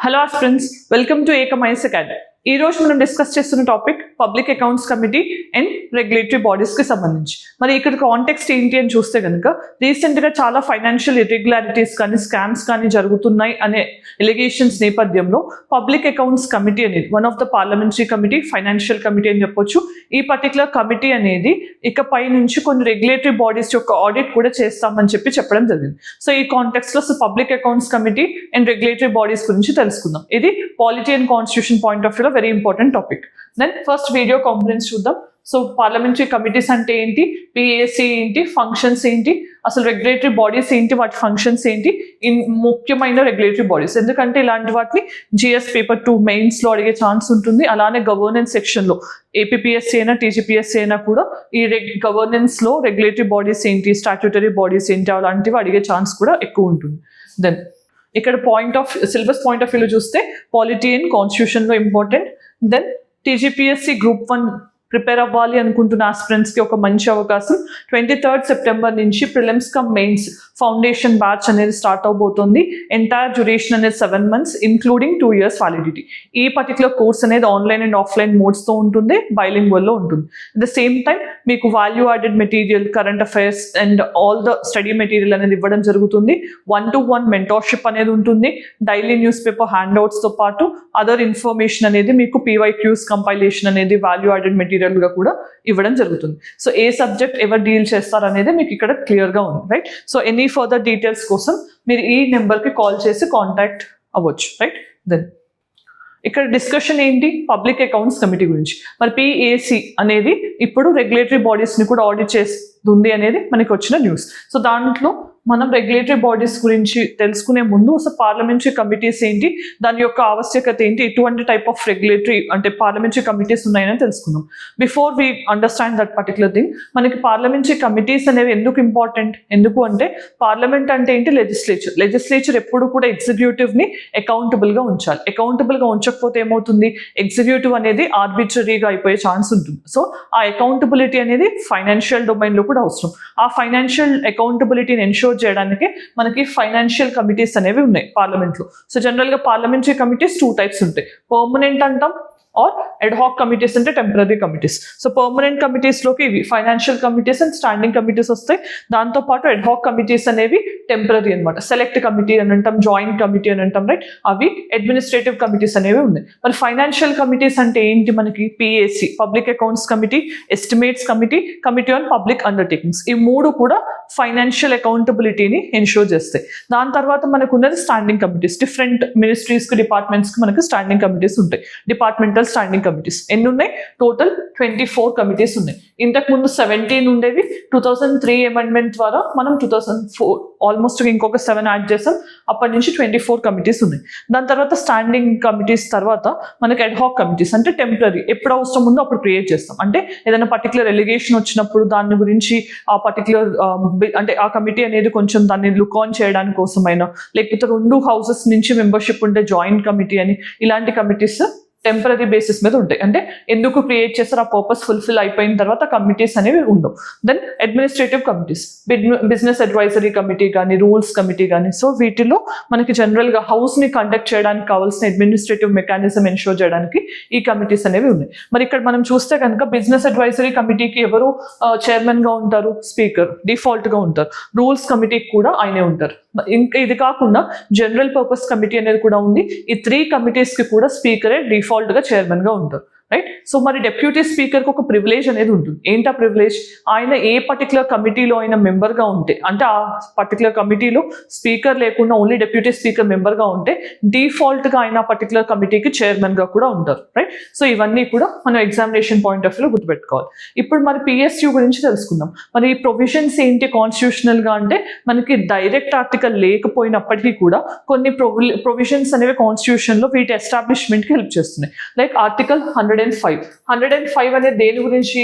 Hello friends, welcome to ఏకమైన్స్ academy. ఈ రోజు మనం డిస్కస్ చేస్తున్న topic public accounts committee and regulatory బాడీస్కి సంబంధించి. మరి ఇక్కడ కాంటెక్స్ట్ ఏంటి అని చూస్తే కనుక రీసెంట్గా చాలా ఫైనాన్షియల్ ఇర్రెగ్యులారిటీస్ కానీ స్కామ్స్ కానీ జరుగుతున్నాయి అనే ఎలిగేషన్స్ నేపథ్యంలో పబ్లిక్ అకౌంట్స్ కమిటీ అనేది one of the parliamentary committee, financial committee అని చెప్పొచ్చు. ఈ పర్టికులర్ కమిటీ అనేది ఇకపై నుంచి కొన్ని రెగ్యులేటరీ బాడీస్ యొక్క ఆడిట్ కూడా చేస్తామని చెప్పడం జరిగింది. సో ఈ కాంటెక్స్లో public accounts committee and regulatory bodies గురించి తెలుసుకుందాం. ఇది polity and constitution point of వ్యూలో very important topic. Then first video components చూద్దాం. సో పార్లమెంటరీ కమిటీస్ అంటే ఏంటి, పిఏసి ఏంటి, ఫంక్షన్స్ ఏంటి, అసలు రెగ్యులేటరీ బాడీస్ ఏంటి, వాటి ఫంక్షన్స్ ఏంటి, ముఖ్యమైన రెగ్యులేటరీ బాడీస్. ఎందుకంటే ఇలాంటి వాటిని జిఎస్ పేపర్ 2 మెయిన్స్లో అడిగే ఛాన్స్ ఉంటుంది. అలానే గవర్నెన్స్ సెక్షన్లో ఏపీపీఎస్సీ అయినా టీజీపీఎస్సీ అయినా కూడా ఈ గవర్నెన్స్లో రెగ్యులేటరీ బాడీస్ ఏంటి, స్టాట్యూటరీ బాడీస్ ఏంటి అలాంటివి అడిగే ఛాన్స్ కూడా ఎక్కువ ఉంటుంది. దెన్ ఇక్కడ సిలబస్ పాయింట్ ఆఫ్ వ్యూలో చూస్తే పాలిటీ అండ్ కాన్స్టిట్యూషన్లో important. Then TGPSC group 1 prepare అవ్వాలి అనుకుంటున్న ఆస్పిరెంట్స్కి ఒక మంచి అవకాశం. 23rd సెప్టెంబర్ నుంచి prelims come mains foundation batch అనేది స్టార్ట్ అవబోతుంది. ఎంటైర్ డ్యూరేషన్ అనేది 7 months ఇంక్లూడింగ్ 2 years వ్యాలిడిటీ. ఈ పర్టికులర్ కోర్స్ అనేది ఆన్లైన్ అండ్ ఆఫ్లైన్ మోడ్స్తో ఉంటుంది, బైలింగ్వల్లో ఉంటుంది. అట్ ద సేమ్ టైం మీకు value added material, current affairs and all the study material అనేది ఇవ్వడం జరుగుతుంది. 1-to-1 మెంటర్షిప్ అనేది ఉంటుంది. డైలీ న్యూస్ పేపర్ హ్యాండ్అవుట్స్తో పాటు అదర్ ఇన్ఫర్మేషన్ అనేది మీకు PYQs కంపైలేషన్ అనేది వాల్యూ యాడెడ్ మెటీరియల్ గా కూడా ఇవ్వడం జరుగుతుంది. సో ఏ సబ్జెక్ట్ ఎవరు డీల్ చేస్తారు అనేది మీకు ఇక్కడ క్లియర్ గా ఉంది, right. So any further details కోసం మీరు ఈ నెంబర్కి కాల్ చేసి కాంటాక్ట్ అవ్వచ్చు, రైట్. దెన్ ఇక్కడ డిస్కషన్ ఏంటి, పబ్లిక్ అకౌంట్స్ కమిటీ గురించి. మరి పిఏసి అనేది ఇప్పుడు రెగ్యులేటరీ బాడీస్ని కూడా ఆడిట్ చేస్తుంది అనేది మనకి వచ్చిన న్యూస్. సో దాంట్లో మనం రెగ్యులేటరీ బాడీస్ గురించి తెలుసుకునే ముందు అసలు పార్లమెంటరీ కమిటీస్ ఏంటి, దాని యొక్క ఆవశ్యకత ఏంటి, ఎటువంటి టైప్ ఆఫ్ రెగ్యులేటరీ అంటే పార్లమెంటరీ కమిటీస్ ఉన్నాయని తెలుసుకుందాం. Before we understand that particular thing, మనకి పార్లమెంటరీ కమిటీస్ అనేవి ఎందుకు ఇంపార్టెంట్, ఎందుకు అంటే పార్లమెంట్ అంటే ఏంటి, లెజిస్లేచర్ ఎప్పుడు కూడా ఎగ్జిక్యూటివ్ని అకౌంటబుల్గా ఉంచాలి. అకౌంటబుల్గా ఉంచకపోతే ఏమవుతుంది, ఎగ్జిక్యూటివ్ అనేది ఆర్బిట్రరీగా అయిపోయే ఛాన్స్ ఉంటుంది. సో ఆ అకౌంటబిలిటీ అనేది ఫైనాన్షియల్ డొమైన్లో కూడా అవసరం. ఆ ఫైనాన్షియల్ అకౌంటబిలిటీని ఎన్షూర్ చేయడానికి మనకి ఫైనాన్షియల్ కమిటీస్ అనేవి ఉన్నాయి పార్లమెంట్లో. సో జనరల్గా పార్లమెంటరీ కమిటీస్ 2 types ఉంటాయి. పర్మనెంట్ అంటాం ఆర్ అడ్హాక్ కమిటీస్ అంటే టెంపరరీ కమిటీస్. సో పర్మనెంట్ కమిటీస్లోకి ఇవి financial committees and standing committees వస్తాయి. దాంతోపాటు అడ్హాక్ కమిటీస్ అనేవి టెంపరరీ అనమాట. సెలెక్ట్ కమిటీ అని అంటాం, జాయింట్ కమిటీ అని అంటాం, రైట్. అవి అడ్మినిస్ట్రేటివ్ కమిటీస్ అనేవి ఉన్నాయి. మరి ఫైనాన్షియల్ కమిటీస్ అంటే ఏంటి, మనకి PAC public accounts committee, estimates committee, committee on public undertakings, ఈ 3 కూడా ఫైనాన్షియల్ అకౌంటబిలిటీని ఎన్షూర్ చేస్తాయి. దాని తర్వాత మనకు ఉన్నది స్టాండింగ్ కమిటీస్. డిఫరెంట్ మినిస్ట్రీస్కి, డిపార్ట్మెంట్స్కి మనకి స్టాండింగ్ కమిటీస్ ఉంటాయి. డిపార్ట్మెంటల్ స్టాండింగ్ కమిటీస్ ఎన్ని ఉన్నాయి, టోటల్ 24 కమిటీస్ ఉన్నాయి. ఇంతకుముందు 17 ఉండేవి. 2003 అమెండ్మెంట్ ద్వారా మనం 2004 ఆల్మోస్ట్ ఇంకొక 7 యాడ్ చేసాం. అప్పటి నుంచి 24 కమిటీస్ ఉన్నాయి. దాని తర్వాత స్టాండింగ్ కమిటీస్ తర్వాత మనకి అడ్హాక్ కమిటీస్ అంటే టెంపరరీ, ఎప్పుడు అవసరం ఉందో అప్పుడు క్రియేట్ చేస్తాం. అంటే ఏదైనా పర్టికులర్ ఎలిగేషన్ వచ్చినప్పుడు దాని గురించి ఆ పర్టికులర్ అంటే ఆ కమిటీ అనేది కొంచెం దాన్ని లుక్ ఆన్ చేయడానికి కోసమైనా, లేకపోతే 2 houses నుంచి మెంబర్షిప్ ఉంటే జాయింట్ కమిటీ అని, ఇలాంటి కమిటీస్ టెంపరరీ బేసిస్ మీద ఉంటాయి. అంటే ఎందుకు క్రియేట్ చేస్తారు, ఆ పర్పస్ ఫుల్ఫిల్ అయిపోయిన తర్వాత కమిటీస్ అనేవి ఉండవు. Then administrative committees, business advisory committee కానీ, రూల్స్ కమిటీ కానీ. సో వీటిలో మనకి జనరల్గా హౌస్ని కండక్ట్ చేయడానికి కావాల్సిన అడ్మినిస్ట్రేటివ్ మెకానిజం ఎన్షూర్ చేయడానికి ఈ కమిటీస్ అనేవి ఉన్నాయి. మరి ఇక్కడ మనం చూస్తే కనుక బిజినెస్ అడ్వైజరీ కమిటీకి ఎవరు చైర్మన్గా ఉంటారు, స్పీకర్ డిఫాల్ట్గా ఉంటారు. రూల్స్ కమిటీకి కూడా ఆయనే ఉంటారు. ఇంకా ఇది కాకుండా జనరల్ పర్పస్ కమిటీ అనేది కూడా ఉంది. ఈ 3 కమిటీస్కి కూడా స్పీకరే డిఫాల్ట్గా చైర్మన్గా ఉంటారు, రైట్. సో మరి డెప్యూటీ స్పీకర్కి ఒక ప్రివిలేజ్ అనేది ఉంటుంది. ఏంటా ప్రివిలేజ్, ఆయన ఏ పర్టికులర్ కమిటీలో అయినా మెంబర్గా ఉంటే, అంటే ఆ పర్టికులర్ కమిటీలో స్పీకర్ లేకుండా ఓన్లీ డెప్యూటీ స్పీకర్ మెంబర్గా ఉంటే డిఫాల్ట్గా ఆయన పర్టికులర్ కమిటీకి చైర్మన్గా కూడా ఉంటారు, రైట్. సో ఇవన్నీ కూడా మనం ఎగ్జామినేషన్ పాయింట్ ఆఫ్ వ్యూలో గుర్తుపెట్టుకోవాలి. ఇప్పుడు మరి PSU గురించి తెలుసుకుందాం. మరి ఈ ప్రొవిజన్స్ ఏంటి కాన్స్టిట్యూషనల్గా అంటే, మనకి డైరెక్ట్ ఆర్టికల్ లేకపోయినప్పటికీ కూడా కొన్ని ప్రొవిజన్స్ అనేవి కాన్స్టిట్యూషన్లో వీటి ఎస్టాబ్లిష్మెంట్కి హెల్ప్ చేస్తున్నాయి. లైక్ ఆర్టికల్ 105 అనేది దేని గురించి,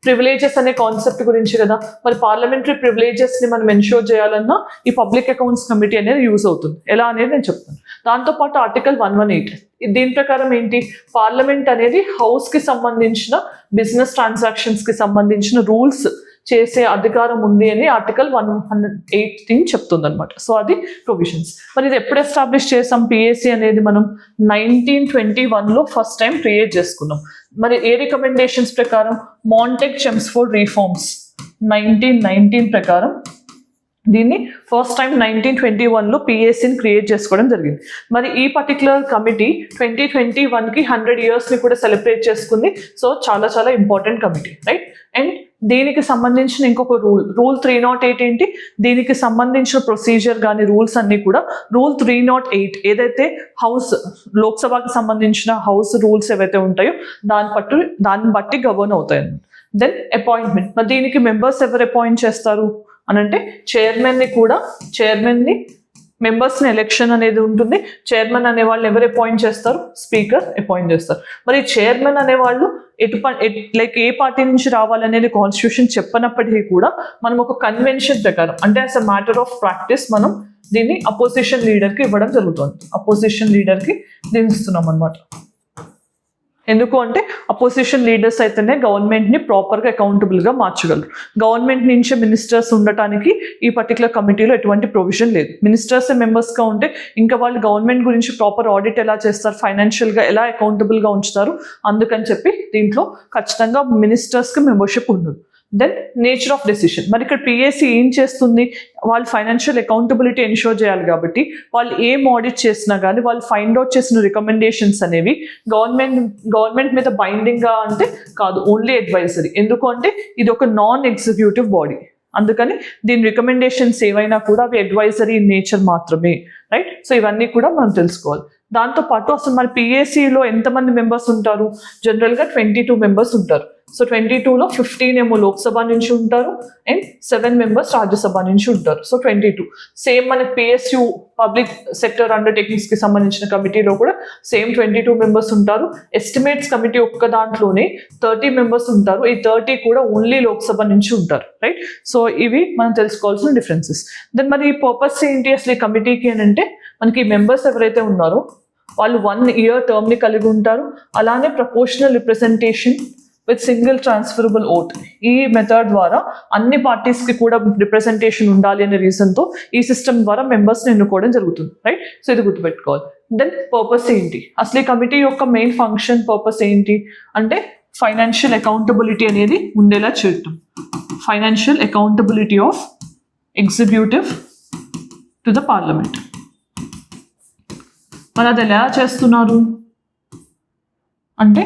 ప్రివిలేజెస్ అనే కాన్సెప్ట్ గురించి కదా. మరి పార్లమెంటరీ ప్రివిలేజెస్ని మనం ఎన్షూర్ చేయాలన్నా ఈ పబ్లిక్ అకౌంట్స్ కమిటీ అనేది యూజ్ అవుతుంది. ఎలా అనేది నేను చెప్తాను. దాంతోపాటు ఆర్టికల్ 118 దీని ప్రకారం ఏంటి, పార్లమెంట్ అనేది హౌస్కి సంబంధించిన బిజినెస్ ట్రాన్సాక్షన్స్కి సంబంధించిన రూల్స్ చేసే అధికారం ఉంది అని ఆర్టికల్ 118 చెప్తుంది అనమాట. సో అది ప్రొవిజన్స్. మరి ఇది ఎప్పుడు ఎస్టాబ్లిష్ చేసాం? పిఎస్సి అనేది మనం 1921లో ఫస్ట్ టైం క్రియేట్ చేసుకున్నాం. మరి ఏ రికమెండేషన్స్ ప్రకారం? మాంటెక్ చెమ్స్ఫోర్డ్ రిఫార్మ్స్ 1919 ప్రకారం దీన్ని ఫస్ట్ టైం 1921లో పిఎస్సిని క్రియేట్ చేసుకోవడం జరిగింది. మరి ఈ పర్టికులర్ కమిటీ 2021కి 100 yearsని కూడా సెలబ్రేట్ చేసుకుంది. సో చాలా చాలా ఇంపార్టెంట్ కమిటీ, రైట్? అండ్ దీనికి సంబంధించిన ఇంకొక రూల్ 308 ఏంటి? దీనికి సంబంధించిన ప్రొసీజర్ కానీ రూల్స్ అన్నీ కూడా రూల్ 308 ఏదైతే లోక్సభకి సంబంధించిన హౌస్ రూల్స్ ఏవైతే ఉంటాయో దాన్ని బట్టి గవర్న్ అవుతాయి అన్నమాట. Then appointment. మరి దీనికి మెంబర్స్ ఎవరు అపాయింట్ చేస్తారు అని అంటే చైర్మన్ని మెంబర్స్ని ఎలక్షన్ అనేది ఉంటుంది. చైర్మన్ అనే వాళ్ళు ఎవరు అపాయింట్ చేస్తారు? స్పీకర్ అపాయింట్ చేస్తారు. మరి చైర్మన్ అనేవాళ్ళు లైక్ ఏ పార్టీ నుంచి రావాలనేది కాన్స్టిట్యూషన్ చెప్పనప్పటికీ కూడా మనం ఒక కన్వెన్షన్ ప్రకారం అంటే as a matter of practice మనం దీన్ని అపోజిషన్ లీడర్కి ఇవ్వడం జరుగుతుంది. అపోజిషన్ లీడర్కి దీన్ని ఇస్తున్నాం అనమాట. ఎందుకు అంటే అపోజిషన్ లీడర్స్ అయితేనే గవర్నమెంట్ని ప్రాపర్గా అకౌంటబుల్గా మార్చగలరు. గవర్నమెంట్ నుంచి మినిస్టర్స్ ఉండటానికి ఈ పర్టికులర్ కమిటీలో ఎటువంటి ప్రొవిజన్ లేదు. మినిస్టర్స్ మెంబర్స్గా ఉంటే ఇంకా వాళ్ళు గవర్నమెంట్ గురించి ప్రాపర్ ఆడిట్ ఎలా చేస్తారు, ఫైనాన్షియల్గా ఎలా అకౌంటబుల్గా ఉంచుతారు, అందుకని చెప్పి దీంట్లో ఖచ్చితంగా మినిస్టర్స్కి మెంబర్షిప్ ఉండదు. Then nature of decision. మరి ఇక్కడ పిఎస్సి ఏం చేస్తుంది? వాళ్ళు ఫైనాన్షియల్ అకౌంటబిలిటీ ఎన్షూర్ చేయాలి కాబట్టి వాళ్ళు ఏం ఆడిట్ చేసినా కానీ వాళ్ళు ఫైండ్ అవుట్ చేసిన రికమెండేషన్స్ అనేవి గవర్నమెంట్ మీద బైండింగ్గా అంటే కాదు, ఓన్లీ అడ్వైజరీ. ఎందుకు అంటే ఇది ఒక నాన్ ఎగ్జిక్యూటివ్ బాడీ, అందుకని దీని రికమెండేషన్స్ ఏవైనా కూడా అవి అడ్వైజరీ ఇన్ నేచర్ మాత్రమే, రైట్? సో ఇవన్నీ కూడా మనం తెలుసుకోవాలి. దాంతోపాటు అసలు మరి పిఎస్సిలో ఎంతమంది మెంబర్స్ ఉంటారు? జనరల్గా 22 మెంబర్స్ ఉంటారు. సో 22లో 15 ఏమో లోక్సభ నుంచి ఉంటారు అండ్ 7 మెంబర్స్ రాజ్యసభ నుంచి ఉంటారు. సో 22. సేమ్ మనకి పిఎస్యు పబ్లిక్ సెక్టర్ అండర్టేకింగ్స్కి సంబంధించిన కమిటీలో కూడా సేమ్ 22 మెంబర్స్ ఉంటారు. ఎస్టిమేట్స్ కమిటీ ఒక్క దాంట్లోనే 30 మెంబర్స్ ఉంటారు. ఈ 30 కూడా ఓన్లీ లోక్సభ నుంచి ఉంటారు, రైట్? సో ఇవి మనం తెలుసుకోవాల్సిన డిఫరెన్సెస్. దెన్ మరి ఈ పర్పస్ ఏంటి అసలు ఈ కమిటీకి అని అంటే మనకి మెంబర్స్ ఎవరైతే ఉన్నారో వాళ్ళు 1 year టర్మ్ని కలిగి ఉంటారు. అలానే proportional representation with single transferable vote. ఈ మెథడ్ ద్వారా అన్ని పార్టీస్కి కూడా రిప్రజెంటేషన్ ఉండాలి అనే రీజన్తో ఈ సిస్టమ్ ద్వారా మెంబర్స్ని ఎన్నుకోవడం జరుగుతుంది, రైట్? సో ఇది గుర్తుపెట్టుకోవాలి. దెన్ పర్పస్ ఏంటి అసలు ఈ కమిటీ యొక్క మెయిన్ ఫంక్షన్, పర్పస్ ఏంటి అంటే ఫైనాన్షియల్ అకౌంటబిలిటీ అనేది ఉండేలా చేయటం. Financial accountability of executive to the parliament. మరి అది ఎలా చేస్తున్నారు అంటే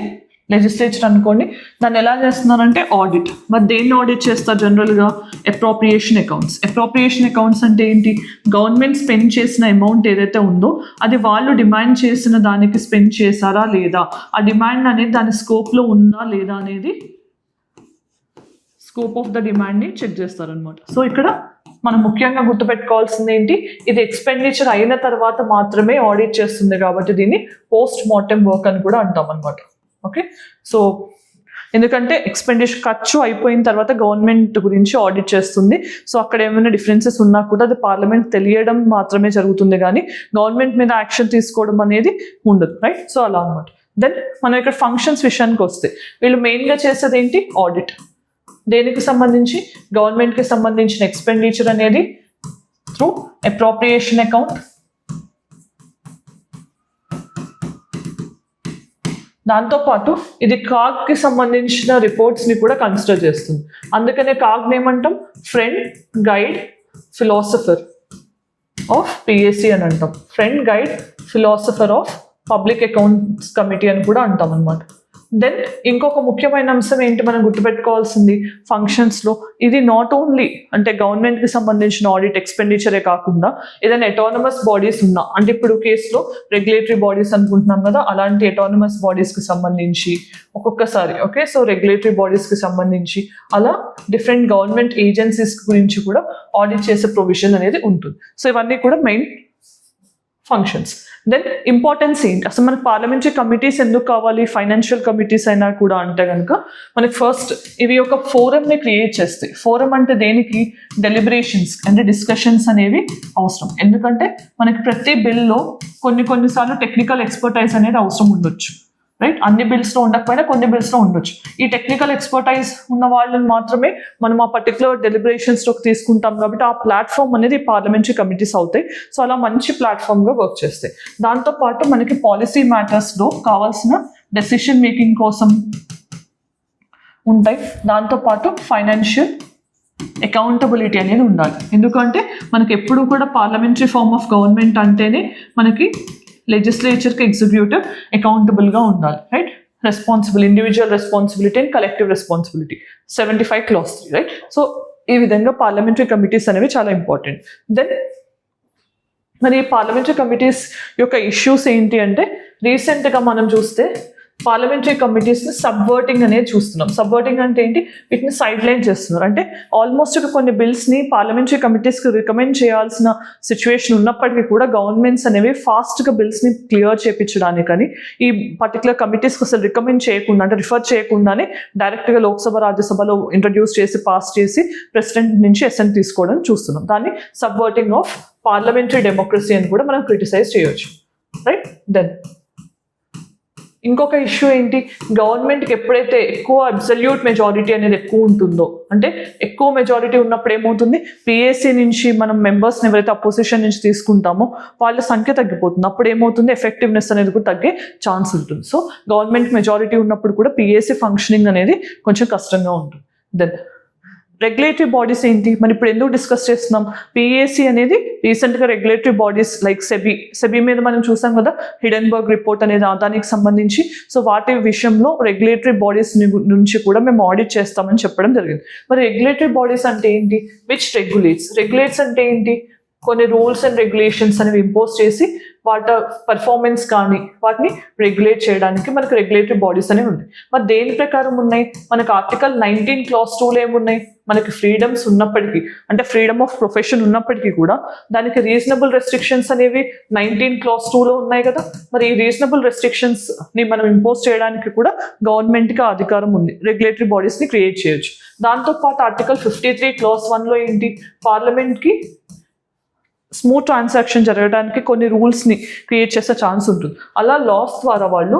లెజిస్లేచర్ అనుకోండి, దాన్ని ఎలా చేస్తున్నారంటే ఆడిట్. మరి దేన్ని ఆడిట్ చేస్తారు? జనరల్గా అప్రోప్రియేషన్ అకౌంట్స్. అప్రోప్రియేషన్ అకౌంట్స్ అంటే ఏంటి? గవర్నమెంట్ స్పెండ్ చేసిన అమౌంట్ ఏదైతే ఉందో అది వాళ్ళు డిమాండ్ చేసిన దానికి స్పెండ్ చేశారా లేదా, ఆ డిమాండ్ అనేది దాని స్కోప్లో ఉందా లేదా అనేది స్కోప్ ఆఫ్ ద డిమాండ్ని చెక్ చేస్తారనమాట. సో ఇక్కడ మనం ముఖ్యంగా గుర్తుపెట్టుకోవాల్సింది ఏంటి? ఇది ఎక్స్పెండిచర్ అయిన తర్వాత మాత్రమే ఆడిట్ చేస్తుంది కాబట్టి దీన్ని పోస్ట్ మార్టం వర్క్ అని కూడా అంటాం అనమాట. ఓకే, సో ఎందుకంటే ఎక్స్పెండిచర్ ఖర్చు అయిపోయిన తర్వాత గవర్నమెంట్ గురించి ఆడిట్ చేస్తుంది. సో అక్కడ ఏమైనా డిఫరెన్సెస్ ఉన్నా కూడా అది పార్లమెంట్ తెలియడం మాత్రమే జరుగుతుంది, కానీ గవర్నమెంట్ మీద యాక్షన్ తీసుకోవడం అనేది ఉండదు, రైట్? సో అలా అనమాట. దెన్ మనం ఇక్కడ ఫంక్షన్స్ విషయానికి వస్తే వీళ్ళు మెయిన్గా చేసేది ఏంటి? ఆడిట్. దేనికి సంబంధించి? గవర్నమెంట్కి సంబంధించిన ఎక్స్పెండిచర్ అనేది త్రూ అప్రోప్రియేషన్ అకౌంట్, దాంతోపాటు ఇది కాగ్కి సంబంధించిన రిపోర్ట్స్ని కూడా కన్సిడర్ చేస్తుంది. అందుకనే కాగ్ని ఏమంటాం? Friend guide philosopher of PSC అని అంటాం. Friend guide philosopher of public accounts committee అని కూడా అంటాం అనమాట. దెన్ ఇంకొక ముఖ్యమైన అంశం ఏంటి మనం గుర్తుపెట్టుకోవాల్సింది ఫంక్షన్స్లో? ఇది నాట్ ఓన్లీ అంటే గవర్నమెంట్కి సంబంధించిన ఆడిట్ ఎక్స్పెండిచరే కాకుండా ఏదైనా అటానమస్ బాడీస్ ఉన్నా, అంటే ఇప్పుడు కేసులో రెగ్యులేటరీ బాడీస్ అనుకుంటున్నాం కదా, అలాంటి అటానమస్ బాడీస్కి సంబంధించి ఒక్కొక్కసారి ఓకే, సో రెగ్యులేటరీ బాడీస్కి సంబంధించి అలా డిఫరెంట్ గవర్నమెంట్ ఏజెన్సీస్ గురించి కూడా ఆడిట్ చేసే ప్రొవిజన్ అనేది ఉంటుంది. సో ఇవన్నీ కూడా మెయిన్ ఫంక్షన్స్. దెన్ ఇంపార్టెన్స్ ఏంటి అసలు మనకి? పార్లమెంటరీ కమిటీస్ ఎందుకు కావాలి? ఫైనాన్షియల్ కమిటీస్ అయినా కూడా అంటే కనుక మనకి ఫస్ట్ ఇవి ఒక ఫోరంని క్రియేట్ చేస్తాయి. ఫోరం అంటే దేనికి? డెలిబరేషన్స్ అంటే డిస్కషన్స్ అనేవి అవసరం. ఎందుకంటే మనకి ప్రతి బిల్లో కొన్నిసార్లు టెక్నికల్ ఎక్స్పర్టైజ్ అనేది అవసరం ఉండొచ్చు. రైట్. అన్ని బిల్స్లో ఉండకపోయినా కొన్ని బిల్స్లో ఉండొచ్చు. ఈ టెక్నికల్ ఎక్స్పర్టైజ్ ఉన్న వాళ్ళని మాత్రమే మనం ఆ పర్టికులర్ డెలిబరేషన్స్లోకి తీసుకుంటాం కాబట్టి ఆ ప్లాట్ఫామ్ అనేది పార్లమెంటరీ కమిటీస్ అవుతాయి. సో అలా మంచి ప్లాట్ఫామ్గా వర్క్ చేస్తాయి. దాంతోపాటు మనకి పాలసీ మ్యాటర్స్లో కావాల్సిన డెసిషన్ మేకింగ్ కోసం ఉంటాయి. దాంతోపాటు ఫైనాన్షియల్ అకౌంటబిలిటీ అనేది ఉండాలి. ఎందుకంటే మనకి ఎప్పుడు కూడా పార్లమెంటరీ ఫార్మ్ ఆఫ్ గవర్నమెంట్ అంటేనే మనకి లెజిస్లేచర్కి ఎగ్జిక్యూటివ్ అకౌంటబుల్గా ఉండాలి. Right. Responsible, individual responsibility and collective responsibility 75 Clause 3. Right. So ఈ విధంగా పార్లమెంటరీ కమిటీస్ అనేవి చాలా ఇంపార్టెంట్. దెన్ మరి పార్లమెంటరీ కమిటీస్ యొక్క ఇష్యూస్ ఏంటి అంటే రీసెంట్గా మనం చూస్తే పార్లమెంటరీ కమిటీస్ని సబ్వర్టింగ్ అనేది చూస్తున్నాం. సబ్వర్టింగ్ అంటే ఏంటి? వీటిని సైడ్ లైన్ చేస్తున్నారు. అంటే ఆల్మోస్ట్ కొన్ని బిల్స్ని పార్లమెంటరీ కమిటీస్కి రికమెండ్ చేయాల్సిన సిచ్యువేషన్ ఉన్నప్పటికీ కూడా గవర్నమెంట్స్ అనేవి ఫాస్ట్గా బిల్స్ని క్లియర్ చేయించడానికి కానీ ఈ పర్టికులర్ కమిటీస్కి అసలు రికమెండ్ చేయకుండా అంటే రిఫర్ చేయకుండానే డైరెక్ట్గా లోక్సభ రాజ్యసభలో ఇంట్రడ్యూస్ చేసి పాస్ చేసి ప్రెసిడెంట్ నుంచి అసెంట్ తీసుకోవడం చూస్తున్నాం. దాన్ని సబ్వర్టింగ్ ఆఫ్ పార్లమెంటరీ డెమోక్రసీ అని కూడా మనం క్రిటిసైజ్ చేయొచ్చు. రైట్. దెన్ ఇంకొక ఇష్యూ ఏంటి? గవర్నమెంట్కి ఎప్పుడైతే ఎక్కువ అబ్సల్యూట్ మెజారిటీ అనేది ఎక్కువ ఉంటుందో, అంటే ఎక్కువ మెజారిటీ ఉన్నప్పుడు ఏమవుతుంది, పిఏసీ నుంచి మనం మెంబర్స్ని ఎవరైతే అపోజిషన్ నుంచి తీసుకుంటామో వాళ్ళ సంఖ్య తగ్గిపోతుంది. అప్పుడు ఏమవుతుంది, ఎఫెక్టివ్నెస్ అనేది కూడా తగ్గే ఛాన్స్ ఉంటుంది. సో గవర్నమెంట్ మెజారిటీ ఉన్నప్పుడు కూడా పిఏసీ ఫంక్షనింగ్ అనేది కొంచెం కష్టంగా ఉంటుంది. దెన్ రెగ్యులేటరీ బాడీస్ ఏంటి? మరి ఇప్పుడు ఎందుకు డిస్కస్ చేస్తున్నాం? పిఏసీ అనేది రీసెంట్గా రెగ్యులేటరీ బాడీస్ లైక్ సెబీ మీద మనం చూసాం కదా, హిడెన్బర్గ్ రిపోర్ట్ అనేది దానికి సంబంధించి. సో వాటి విషయంలో రెగ్యులేటరీ బాడీస్ నుంచి కూడా మేము ఆడిట్ చేస్తామని చెప్పడం జరిగింది. మరి రెగ్యులేటరీ బాడీస్ అంటే ఏంటి? విచ్ రెగ్యులేట్స్ అంటే ఏంటి? కొన్ని రూల్స్ అండ్ రెగ్యులేషన్స్ అనేవి ఇంపోజ్ చేసి వాటి పర్ఫార్మెన్స్ కానీ వాటిని రెగ్యులేట్ చేయడానికి మనకు రెగ్యులేటరీ బాడీస్ అనేవి ఉన్నాయి. మరి దేని ప్రకారం ఉన్నాయి? మనకు ఆర్టికల్ 19 Clause 2 ఏమున్నాయి? మనకి ఫ్రీడమ్స్ ఉన్నప్పటికీ, అంటే ఫ్రీడమ్ ఆఫ్ ప్రొఫెషన్ ఉన్నప్పటికీ కూడా దానికి రీజనబుల్ రెస్ట్రిక్షన్స్ అనేవి 19 Clause 2లో ఉన్నాయి కదా. మరి ఈ రీజనబుల్ రెస్ట్రిక్షన్స్ని మనం ఇంపోజ్ చేయడానికి కూడా గవర్నమెంట్కి అధికారం ఉంది, రెగ్యులేటరీ బాడీస్ని క్రియేట్ చేయొచ్చు. దాంతోపాటు ఆర్టికల్ 53 Clause 1లో ఏంటి? పార్లమెంట్కి స్మూత్ ట్రాన్సాక్షన్ జరగడానికి కొన్ని రూల్స్ని క్రియేట్ చేసే ఛాన్స్ ఉంటుంది. అలా లాస్ ద్వారా వాళ్ళు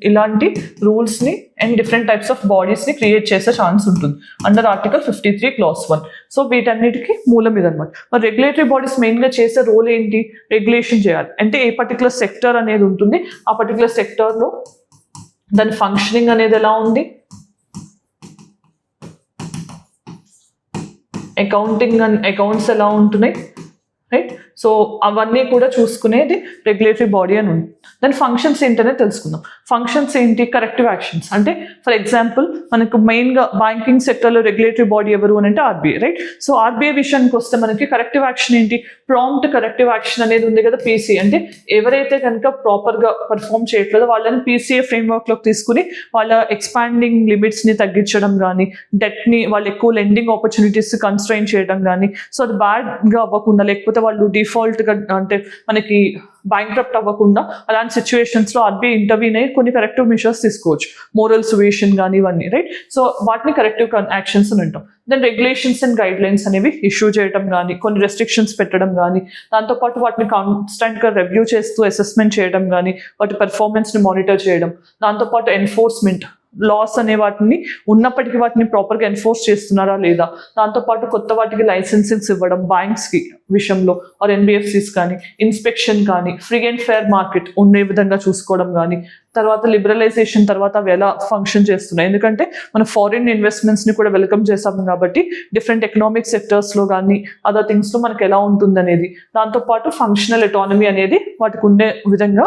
ఇలాంటి రూల్స్ని అండ్ డిఫరెంట్ టైప్స్ ఆఫ్ బాడీస్ని క్రియేట్ చేసే ఛాన్స్ ఉంటుంది అండర్ ఆర్టికల్ 53 Clause 1. సో వీటన్నిటికీ మూలం ఇదనమాట. మరి రెగ్యులేటరీ బాడీస్ మెయిన్గా చేసే రోల్ ఏంటి? రెగ్యులేషన్ చేయాలి. అంటే ఏ పర్టికులర్ సెక్టర్ అనేది ఉంటుంది, ఆ పర్టికులర్ సెక్టర్లో దాని ఫంక్షనింగ్ అనేది ఎలా ఉంది, అకౌంటింగ్ అండ్ అకౌంట్స్ ఎలా ఉంటున్నాయి, రైట్. సో అవన్నీ కూడా చూసుకునేది రెగ్యులేటరీ బాడీ అని ఉంది. దాని ఫంక్షన్స్ ఏంటనే తెలుసుకుందాం. ఫంక్షన్స్ ఏంటి? Corrective actions. అంటే ఫర్ ఎగ్జాంపుల్ మనకు మెయిన్గా బ్యాంకింగ్ సెక్టర్లో రెగ్యులేటరీ బాడీ ఎవరు అని అంటే ఆర్బీఐ, రైట్. సో ఆర్బీఐ విషయానికి వస్తే మనకి కరెక్టివ్ యాక్షన్ ఏంటి? ప్రాంప్ట్ కరెక్టివ్ యాక్షన్ అనేది ఉంది కదా, పీసీ. అంటే ఎవరైతే కనుక ప్రాపర్గా పర్ఫామ్ చేయట్లేదో వాళ్ళని పీసీఏ ఫ్రేమ్వర్క్లోకి తీసుకుని వాళ్ళ ఎక్స్పాండింగ్ లిమిట్స్ని తగ్గించడం కానీ, డెట్ని వాళ్ళు ఎక్కువ లెండింగ్ ఆపర్చునిటీస్ కన్స్ట్రైన్ చేయడం కానీ, సో అది బ్యాడ్గా అవ్వకుండా, లేకపోతే వాళ్ళు డిఫాల్ట్గా అంటే మనకి బ్యాంక్రప్ట్ అవ్వకుండా అలాంటి సిచ్యువేషన్స్లో ఆర్బీఐ ఇంటర్వ్యూన్ అయ్యి కొన్ని కరెక్టివ్ మెషర్స్ తీసుకోవచ్చు, మోరల్ సువేషన్ కానీ ఇవన్నీ, రైట్. సో వాటిని కరెక్టివ్ యాక్షన్స్ అని అంటాం. Then regulations and guidelines అనేవి ఇష్యూ చేయడం కానీ, కొన్ని రెస్ట్రిక్షన్స్ పెట్టడం కానీ, దాంతోపాటు వాటిని కాన్స్టెంట్గా రివ్యూ చేస్తూ అసెస్మెంట్ చేయడం కానీ, వాటి పెర్ఫార్మెన్స్ని మానిటర్ చేయడం, దాంతోపాటు ఎన్ఫోర్స్మెంట్, లాస్ అనే వాటిని ఉన్నప్పటికీ వాటిని ప్రాపర్గా ఎన్ఫోర్స్ చేస్తున్నారా లేదా, దాంతోపాటు కొత్త వాటికి లైసెన్సింగ్స్ ఇవ్వడం బ్యాంక్స్కి విషయంలో ఆర్ ఎన్బిఎఫ్సిస్ కానీ, ఇన్స్పెక్షన్ కానీ, ఫ్రీ అండ్ ఫేర్ మార్కెట్ ఉండే విధంగా చూసుకోవడం కానీ, తర్వాత లిబరలైజేషన్ తర్వాత అవి ఎలా ఫంక్షన్ చేస్తున్నాయి. ఎందుకంటే మన ఫారిన్ ఇన్వెస్ట్మెంట్స్ని కూడా వెల్కమ్ చేస్తాం కాబట్టి డిఫరెంట్ ఎకనామిక్ సెక్టర్స్లో కానీ అదర్ థింగ్స్లో మనకి ఎలా ఉంటుంది అనేది, దాంతోపాటు ఫంక్షనల్ ఎటానమీ అనేది వాటికి ఉండే విధంగా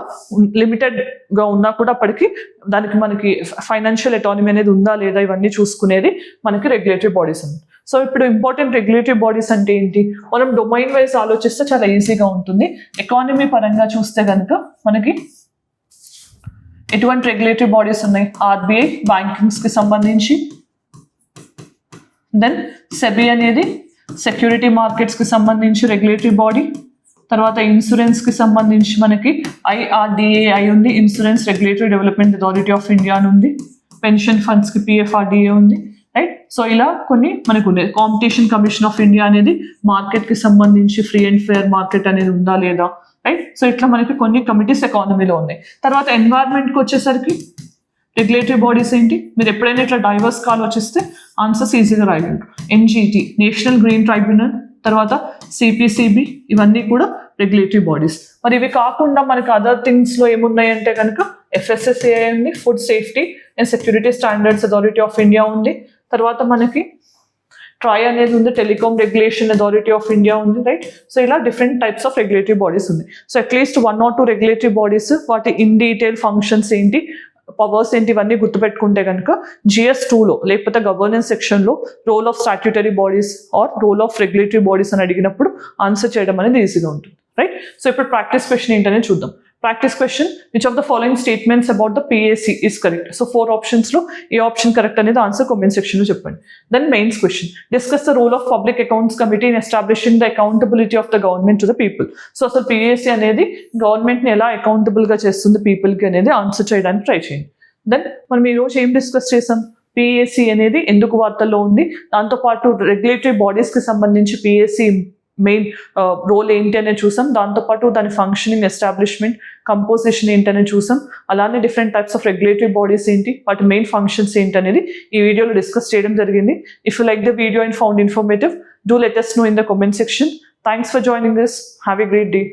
లిమిటెడ్గా ఉన్నా కూడా అప్పటికి దానికి మనకి ఫైనాన్షియల్ ఎటానమీ అనేది ఉందా లేదా ఇవన్నీ చూసుకునేది మనకి రెగ్యులేటరీ బాడీస్ ఉంది. సో ఇప్పుడు ఇంపార్టెంట్ రెగ్యులేటరీ బాడీస్ అంటే ఏంటి? మనం డొమైన్ వైజ్ ఆలోచిస్తే చాలా ఈజీగా ఉంటుంది. ఎకానమీ పరంగా చూస్తే కనుక మనకి ఎటువంటి రెగ్యులేటరీ బాడీస్ ఉన్నాయి? ఆర్బీఐ బ్యాంకింగ్స్కి సంబంధించి, దెన్ సెబీ అనేది సెక్యూరిటీ మార్కెట్స్కి సంబంధించి రెగ్యులేటరీ బాడీ, తర్వాత ఇన్సూరెన్స్కి సంబంధించి మనకి ఐఆర్డిఏఐ ఉంది, insurance regulatory development authority of India అని ఉంది, పెన్షన్ ఫండ్స్కి పిఎఫ్ఆర్డిఏ ఉంది, రైట్. సో ఇలా కొన్ని మనకు ఉన్నాయి. కాంపిటీషన్ కమిషన్ ఆఫ్ ఇండియా అనేది మార్కెట్కి సంబంధించి ఫ్రీ అండ్ ఫెయిర్ మార్కెట్ అనేది ఉందా లేదా, రైట్. సో ఇట్లా మనకి కొన్ని కమిటీస్ ఎకానమీలో ఉన్నాయి. తర్వాత ఎన్వైర్న్మెంట్కి వచ్చేసరికి రెగ్యులేటరీ బాడీస్ ఏంటి, మీరు ఎప్పుడైనా ఇట్లా డైవర్స్ కాల్ వచ్చేస్తే ఆన్సర్స్ ఈజీగా రాయగలరు. ఎన్జిటి నేషనల్ గ్రీన్ ట్రైబ్యునల్, తర్వాత సిపిసిబి, ఇవన్నీ కూడా రెగ్యులేటరీ బాడీస్. మరి ఇవి కాకుండా మనకి అదర్ థింగ్స్లో ఏమున్నాయి అంటే కనుక FSSAI ఉంది, food safety and security standards authority of India ఉంది. తర్వాత మనకి ట్రై అనేది ఉంది, telecom regulation authority of India ఉంది, రైట్. సో ఇలా different types of regulatory bodies ఉంది. So at least 1 or 2 regulatory bodies, వాటి ఇన్ డీటెయిల్ ఫంక్షన్స్ ఏంటి, పవర్స్ ఏంటి, ఇవన్నీ గుర్తుపెట్టుకుంటే కనుక GS2లో లేకపోతే గవర్నెన్స్ సెక్షన్లో role of statutory bodies or role of regulatory bodies అని అడిగినప్పుడు ఆన్సర్ చేయడం అనేది ఈజీగా ఉంటుంది, రైట్. సో ఇప్పుడు ప్రాక్టీస్ క్వశ్చన్ ఏంటనేది చూద్దాం. Practice question, which of the following statements about the PAC is correct. So 4 ఆప్షన్స్లో ఏ ఆప్షన్ కరెక్ట్ అనేది ఆన్సర్ కామెంట్ సెక్షన్లో చెప్పండి. Then mains question, discuss the role of public accounts committee in establishing the accountability of the government to the people. So అసలు PAC అనేది గవర్నమెంట్ని ఎలా అకౌంటబుల్గా చేస్తుంది పీపుల్కి అనేది ఆన్సర్ చేయడానికి ట్రై చేయండి. దెన్ మనం ఈరోజు ఏం డిస్కస్ చేసాం, PAC అనేది ఎందుకు వార్తల్లో ఉంది, దాంతోపాటు రెగ్యులేటరీ బాడీస్కి సంబంధించి PAC మెయిన్ రోల్ ఏంటి అనేది చూసాం, దాంతోపాటు దాని ఫంక్షనింగ్, ఎస్టాబ్లిష్మెంట్, కంపోజిషన్ ఏంటనే చూసాం. అలానే different types of regulatory bodies ఏంటి, వాటి మెయిన్ ఫంక్షన్స్ ఏంటి అనేది ఈ వీడియోలో డిస్కస్ చేయడం జరిగింది. If you like the video and found informative, do let us know in the comment section. Thanks for joining us. Have a great day.